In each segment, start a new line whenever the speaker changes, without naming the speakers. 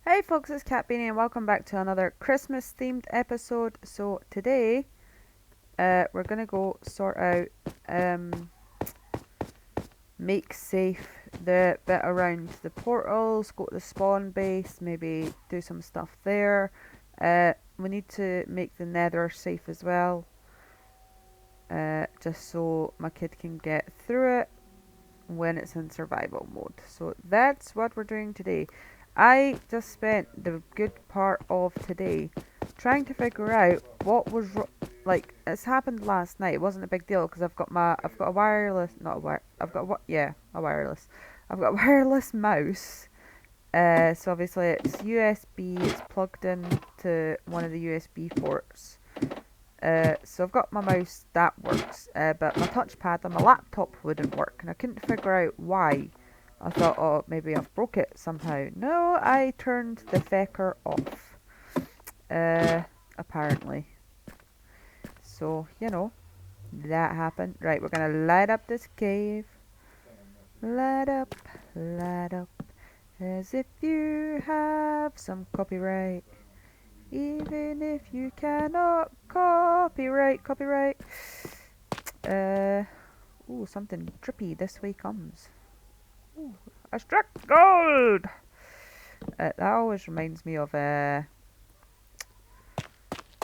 Hey folks, it's Kat.Beanie and welcome back to another Christmas themed episode. So today, we're gonna go sort out, make safe the bit around the portals, go to the spawn base, maybe do some stuff there. We need to make the nether safe as well, just so my kid can get through it when it's in survival mode. So that's what we're doing today. I just spent the good part of today trying to figure out what was like. It's happened last night. It wasn't a big deal because I've got a wireless, not a wire. I've got a yeah, a wireless. I've got a wireless mouse. So obviously it's USB. It's plugged in to one of the USB ports. So I've got my mouse, that works, but my touchpad on my laptop wouldn't work, and I couldn't figure out why. I thought, oh, maybe I've broke it somehow. No, I turned the fecker off, apparently. So, that happened. Right, we're gonna light up this cave. Light up, as if you have some copyright. Even if you cannot copyright. Uh, ooh, something trippy this way comes. Ooh, I struck gold! That always reminds me of,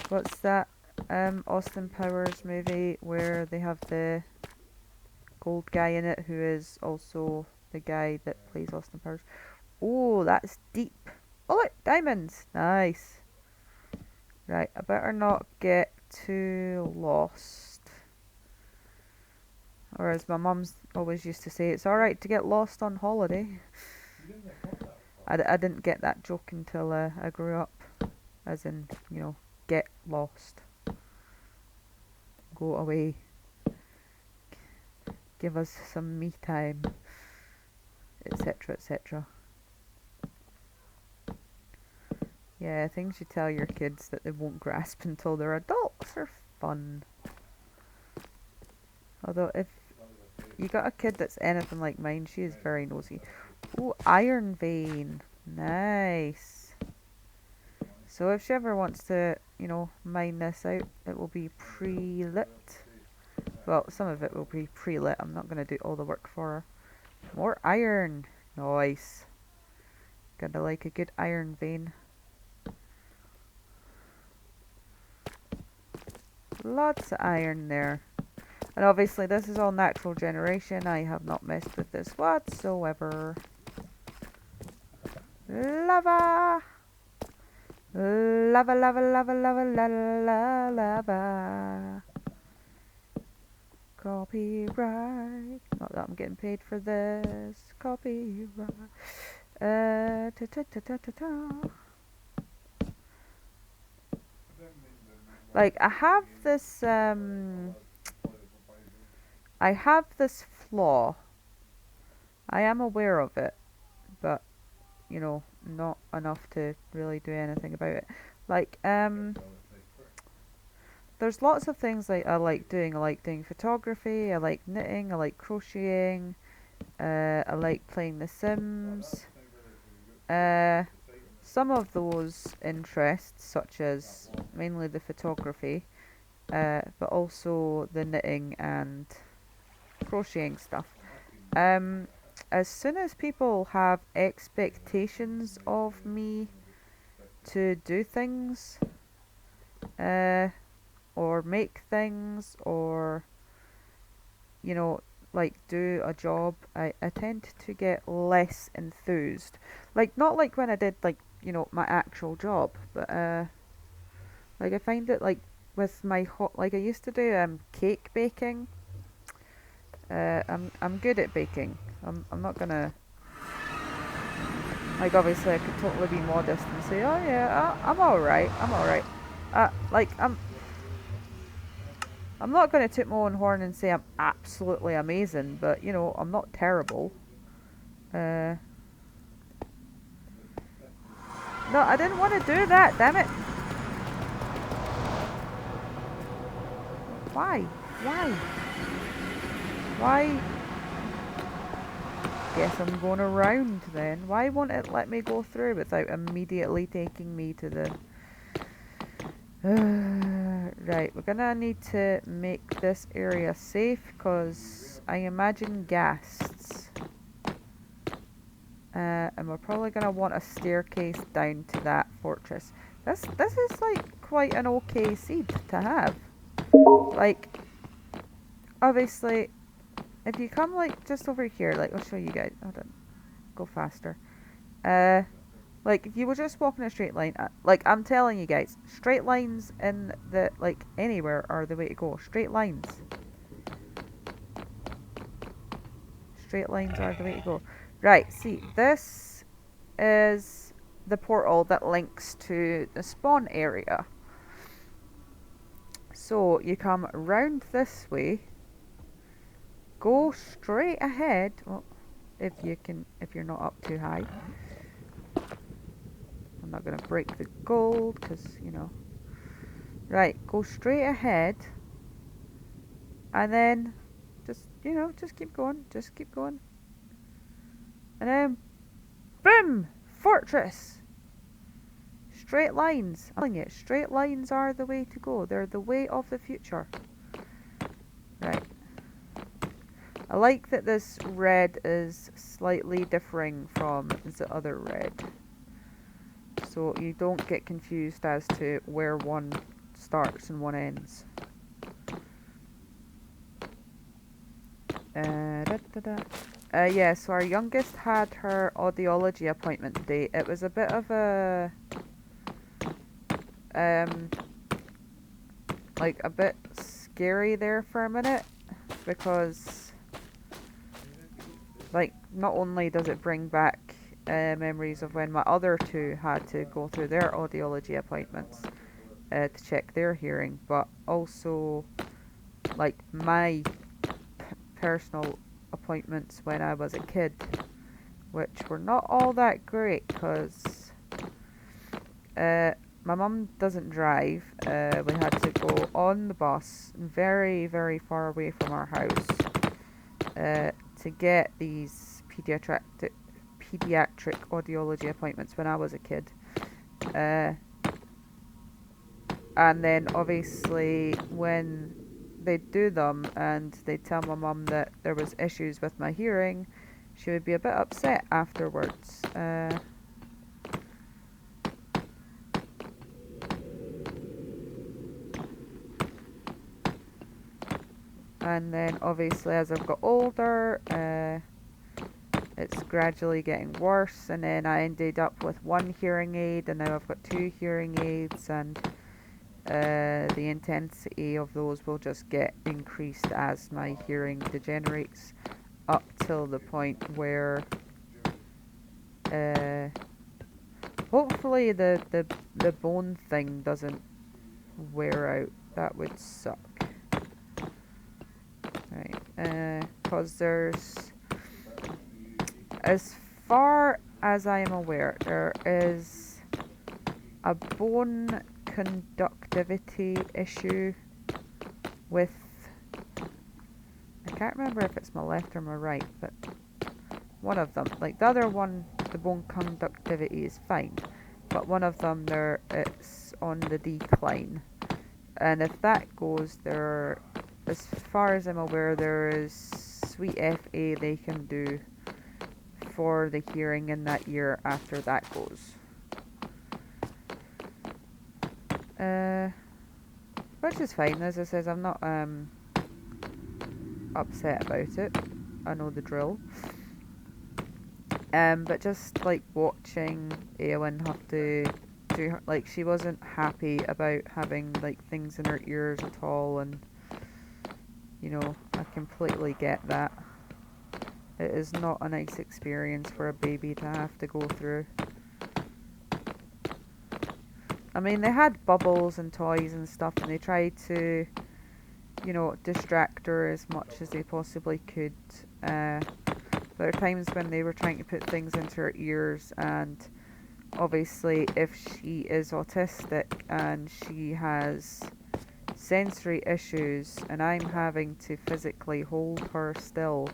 what's that, Austin Powers movie where they have the gold guy in it who is also the guy that plays Austin Powers. Oh, that's deep. Oh look, diamonds! Nice. Right, I better not get too lost. Or as my mum's always used to say, it's alright to get lost on holiday. I didn't get that joke until I grew up. As in, get lost. Go away. Give us some me time. Etc, etc. Yeah, things you tell your kids that they won't grasp until they're adults are fun. Although if you got a kid that's anything like mine, she is very nosy. Ooh, iron vein. Nice. So if she ever wants to, mine this out, it will be pre-lit. Well, some of it will be pre-lit. I'm not going to do all the work for her. More iron. Nice. Gotta like a good iron vein. Lots of iron there. And obviously this is all natural generation. I have not messed with this whatsoever. Lava! Lava, lava, lava, lava, lava, lava. Copyright. Not that I'm getting paid for this. Copyright. Ta ta ta ta ta ta. Like I have this flaw. I am aware of it, but not enough to really do anything about it. Like there's lots of things like I like doing. I like doing photography. I like knitting. I like crocheting. I like playing The Sims. Uh, some of those interests, such as mainly the photography, but also the knitting and crocheting stuff. Um, as soon as people have expectations of me to do things, uh, or make things, or like do a job, I tend to get less enthused. Like not like when I did like my actual job, but like I find it like with my hot, like I used to do cake baking. I'm good at baking. I'm not gonna, like, obviously I could totally be modest and say, oh yeah, I'm all right. I'm all right. Like I'm not gonna toot my own horn and say I'm absolutely amazing, but I'm not terrible. Uh, no, I didn't want to do that. Damn it! Why? Why? Why? Guess I'm going around then. Why won't it let me go through without immediately taking me to the... Right, we're gonna need to make this area safe because I imagine ghasts. And we're probably gonna want a staircase down to that fortress. This is like quite an okay seed to have. Like, obviously, if you come like just over here, like I'll show you guys. Hold on, go faster. Like if you were just walking a straight line, like I'm telling you guys, straight lines in the like anywhere are the way to go. Straight lines. Straight lines are the way to go. Right, see, this is the portal that links to the spawn area. So you come round this way, go straight ahead. Well, if you're not up too high. I'm not gonna break the gold because Right, go straight ahead, and then just keep going, and then boom, fortress. Straight lines. I'm telling you, straight lines are the way to go. They're the way of the future. Right. I like that this red is slightly differing from the other red, so you don't get confused as to where one starts and one ends. Yeah, so our youngest had her audiology appointment today. It was a bit of a like a bit scary there for a minute, because like not only does it bring back memories of when my other two had to go through their audiology appointments to check their hearing, but also like my personal appointments when I was a kid, which were not all that great because my mum doesn't drive. We had to go on the bus very, very far away from our house to get these pediatric audiology appointments when I was a kid. And then obviously when they do them and they tell my mum that there was issues with my hearing, she would be a bit upset afterwards. And then obviously as I've got older, it's gradually getting worse, and then I ended up with one hearing aid, and now I've got two hearing aids, and the intensity of those will just get increased as my hearing degenerates up till the point where hopefully the bone thing doesn't wear out. That would suck. Right, because there's, as far as I am aware, there is a bone conductivity issue with, I can't remember if it's my left or my right, but one of them, like the other one, the bone conductivity is fine, but one of them it's on the decline, and if that goes, there, as far as I'm aware, there is sweet FA they can do for the hearing in that year after that goes. Which is fine. As I says, I'm not upset about it. I know the drill. But just like watching Eowyn have to do her, like she wasn't happy about having like things in her ears at all, and I completely get that. It is not a nice experience for a baby to have to go through. I mean, they had bubbles and toys and stuff, and they tried to, distract her as much as they possibly could. There are times when they were trying to put things into her ears, and obviously if she is autistic and she has sensory issues, and I'm having to physically hold her still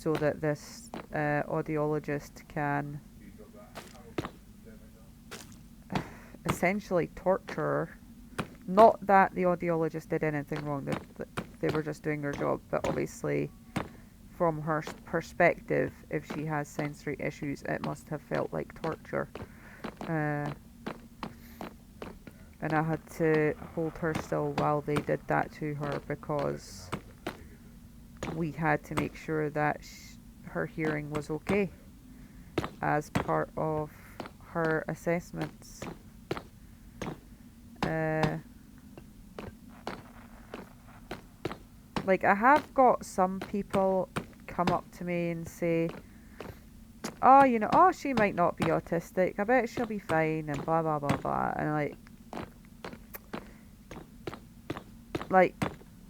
so that this audiologist can essentially torture her. Not that the audiologist did anything wrong, they were just doing their job, but obviously from her perspective, if she has sensory issues, it must have felt like torture. And I had to hold her still while they did that to her because we had to make sure that her hearing was okay as part of her assessments. Like, I have got some people come up to me and say, oh, you know, oh, she might not be autistic, I bet she'll be fine, and blah, blah, blah, blah. And like,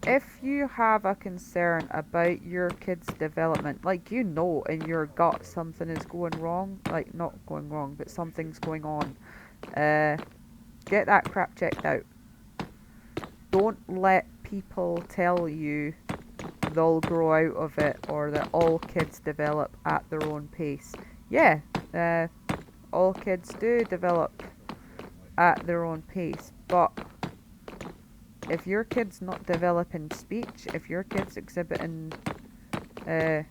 if you have a concern about your kid's development, like, you know in your gut something is going wrong, like, not going wrong, but something's going on, get that crap checked out. Don't let people tell you they'll grow out of it or that all kids develop at their own pace. Yeah, all kids do develop at their own pace, but if your kid's not developing speech, if your kid's exhibiting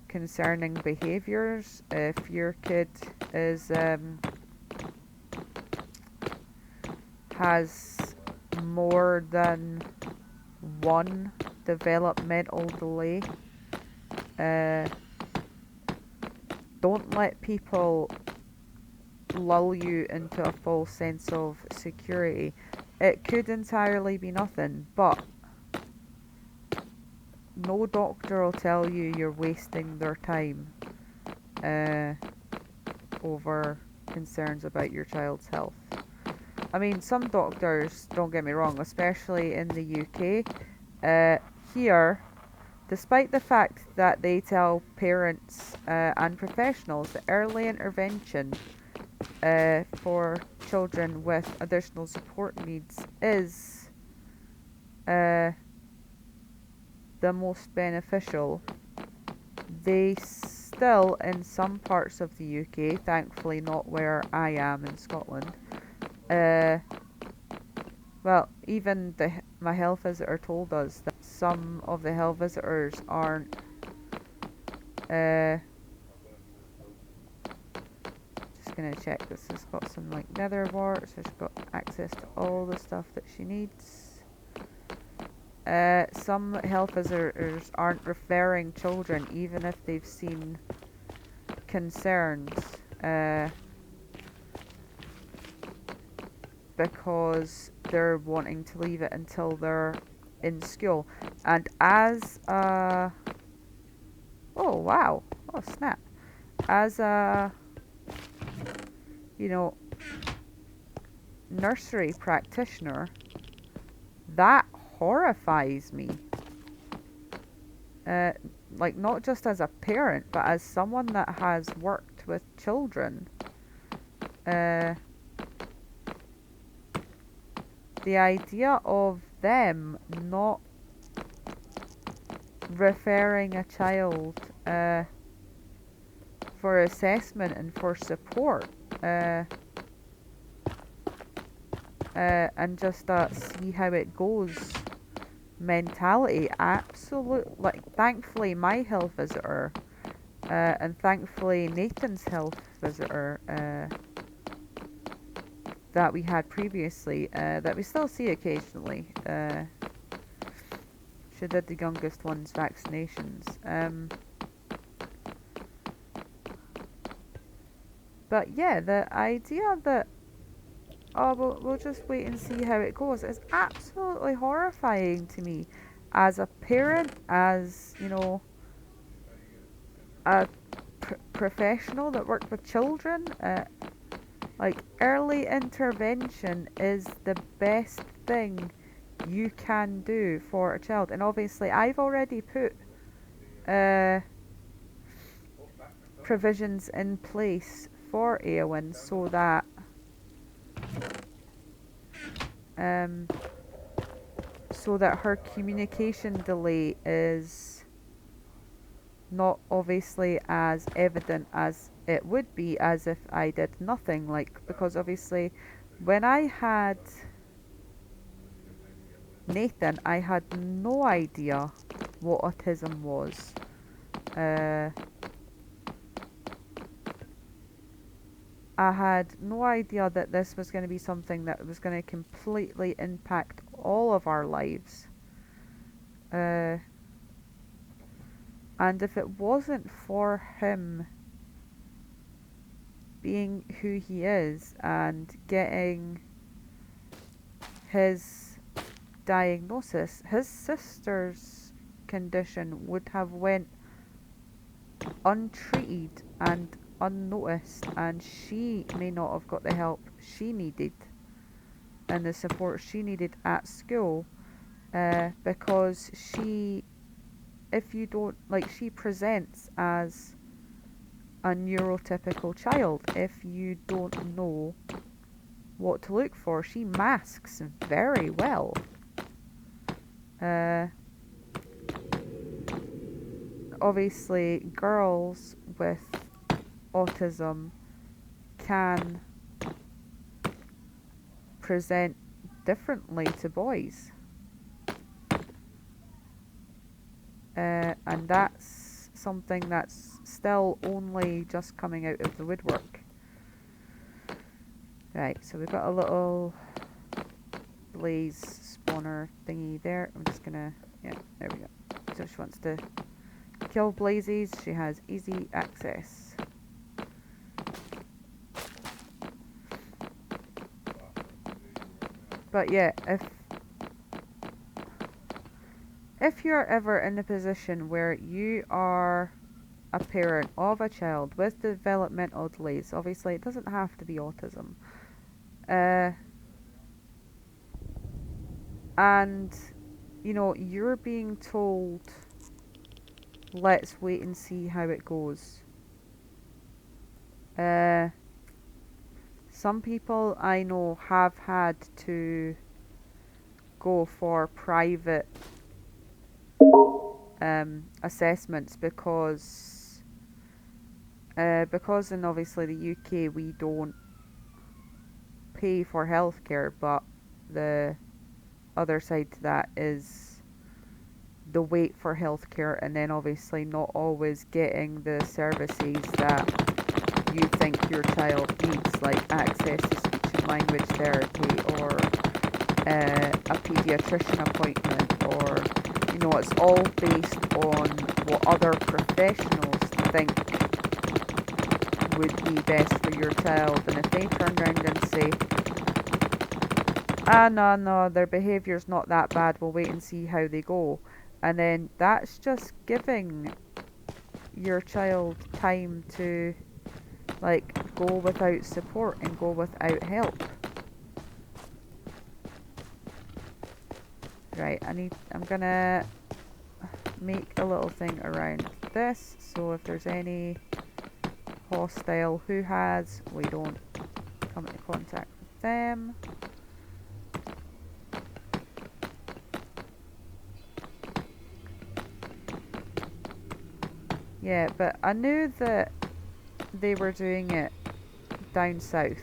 concerning behaviours, if your kid is has more than one developmental delay, don't let people lull you into a false sense of security. It could entirely be nothing, but no doctor will tell you you're wasting their time over concerns about your child's health. I mean, some doctors, don't get me wrong, especially in the UK, here, despite the fact that they tell parents and professionals that early intervention for children with additional support needs is the most beneficial, they still, in some parts of the UK, thankfully not where I am in Scotland, well, even my health visitor told us that some of the health visitors aren't just gonna check this has got some like nether warts, so she's got access to all the stuff that she needs. Some health visitors aren't referring children even if they've seen concerns, because they're wanting to leave it until they're in school. And as a oh wow, oh snap, as a, you know, nursery practitioner, that horrifies me. Like, not just as a parent, but as someone that has worked with children. The idea of them not referring a child for assessment and for support, and just see how it goes mentality, absolute, like, thankfully my health visitor and thankfully Nathan's health visitor that we had previously, that we still see occasionally, she did the youngest one's vaccinations, but yeah, the idea that, oh, we'll just wait and see how it goes, is absolutely horrifying to me as a parent, as, you know, a professional that worked with children. Like, early intervention is the best thing you can do for a child. And obviously I've already put provisions in place for Eowyn so that her communication delay is not obviously as evident as it would be as if I did nothing. Like, because obviously when I had Nathan, I had no idea what autism was. Uh, I had no idea that this was going to be something that was going to completely impact all of our lives. Uh, and if it wasn't for him being who he is and getting his diagnosis, his sister's condition would have went untreated and unnoticed, and she may not have got the help she needed and the support she needed at school, because if you don't, like, she presents as a neurotypical child. If you don't know what to look for, she masks very well. Uh, Obviously, girls with autism can present differently to boys. And that's something that's still only just coming out of the woodwork. Right, so we've got a little blaze spawner thingy there. I'm just gonna, yeah, there we go. So she wants to kill blazes. She has easy access. But yeah, if you're ever in a position where you are a parent of a child with developmental delays, obviously it doesn't have to be autism, and you know you're being told, let's wait and see how it goes. Some people I know have had to go for private assessments because in obviously the UK we don't pay for healthcare, but the other side to that is the wait for healthcare, and then obviously not always getting the services that you think your child needs, like access to speech and language therapy, or a pediatrician appointment, or you know, it's all based on what other professionals think would be best for your child. And if they turn around and say, no, their behaviour's not that bad, we'll wait and see how they go, and then that's just giving your child time to like go without support and go without help. Right, I'm gonna make a little thing around this, so if there's any hostile who has, we don't come into contact with them. Yeah, but I knew that they were doing it down south.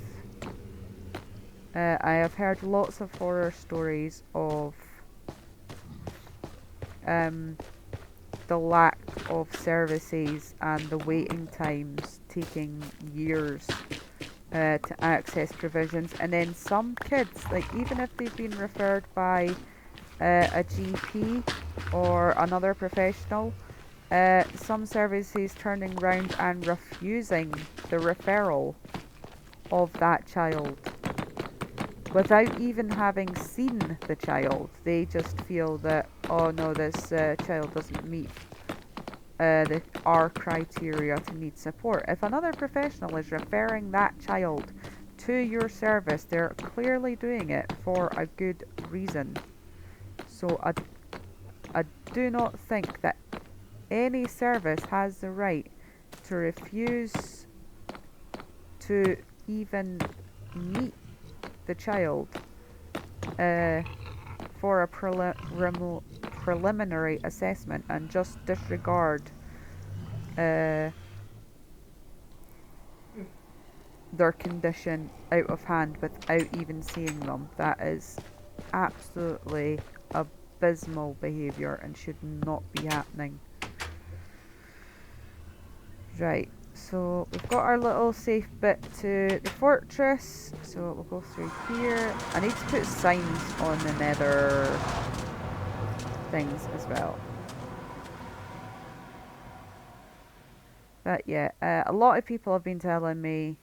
I have heard lots of horror stories of the lack of services and the waiting times taking years to access provisions, and then some kids, like even if they've been referred by a GP or another professional, some services turning round and refusing the referral of that child without even having seen the child. They just feel that, oh no, this child doesn't meet our criteria to need support. If another professional is referring that child to your service, they're clearly doing it for a good reason. So I do not think that any service has the right to refuse to even meet the child for a preliminary assessment and just disregard uh, their condition out of hand without even seeing them. That is absolutely abysmal behaviour and should not be happening. Right, so we've got our little safe bit to the fortress, so we'll go through here. I need to put signs on the nether things as well. But yeah, a lot of people have been telling me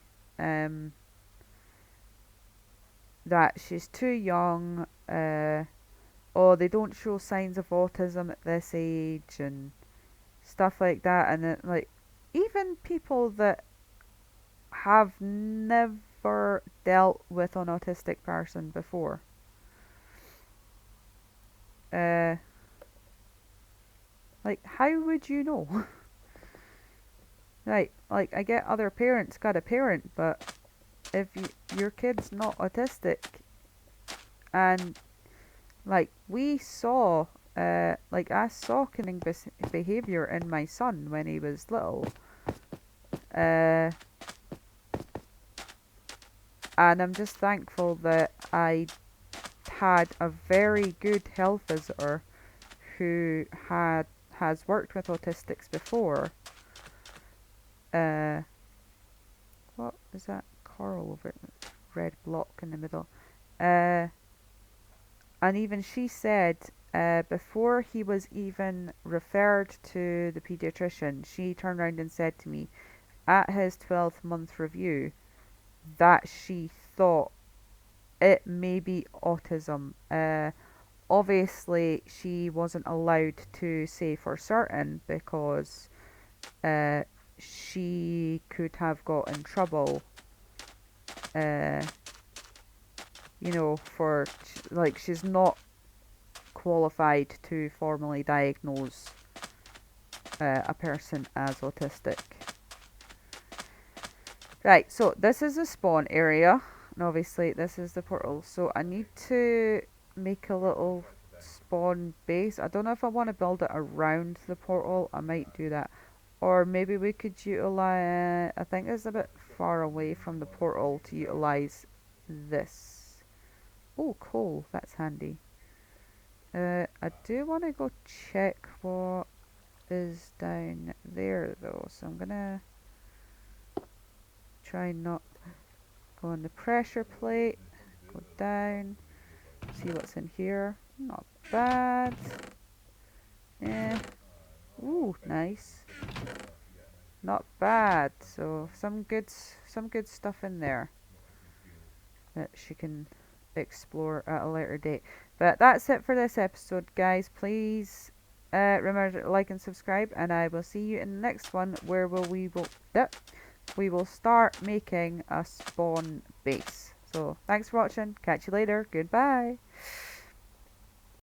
that she's too young, or they don't show signs of autism at this age and stuff like that. And it, like, even people that have never dealt with an autistic person before, uh, like, how would you know? Right, like, I get other parents got a parent, but if your kid's not autistic, and like we saw, like I saw conning behavior in my son when he was little, uh, and I'm just thankful that I had a very good health visitor who has worked with autistics before. Uh, what is that coral over it? Red block in the middle. Uh, and even she said, before he was even referred to the pediatrician, she turned around and said to me at his 12th month review that she thought it may be autism. Obviously, she wasn't allowed to say for certain because uh, she could have got in trouble, uh, for like she's not qualified to formally diagnose a person as autistic. Right, so this is the spawn area, and obviously this is the portal. So I need to make a little spawn base. I don't know if I want to build it around the portal. I might do that. Or maybe we could utilize, I think it's a bit far away from the portal to utilize this. Oh, cool, that's handy. I do want to go check what is down there though, so I'm gonna try not go on the pressure plate, go down, see what's in here. Not bad. Eh. Ooh, nice. Not bad. So some good stuff in there that she can explore at a later date. But that's it for this episode, guys. Please remember to like and subscribe, and I will see you in the next one where we will start making a spawn base. So thanks for watching. Catch you later. Goodbye.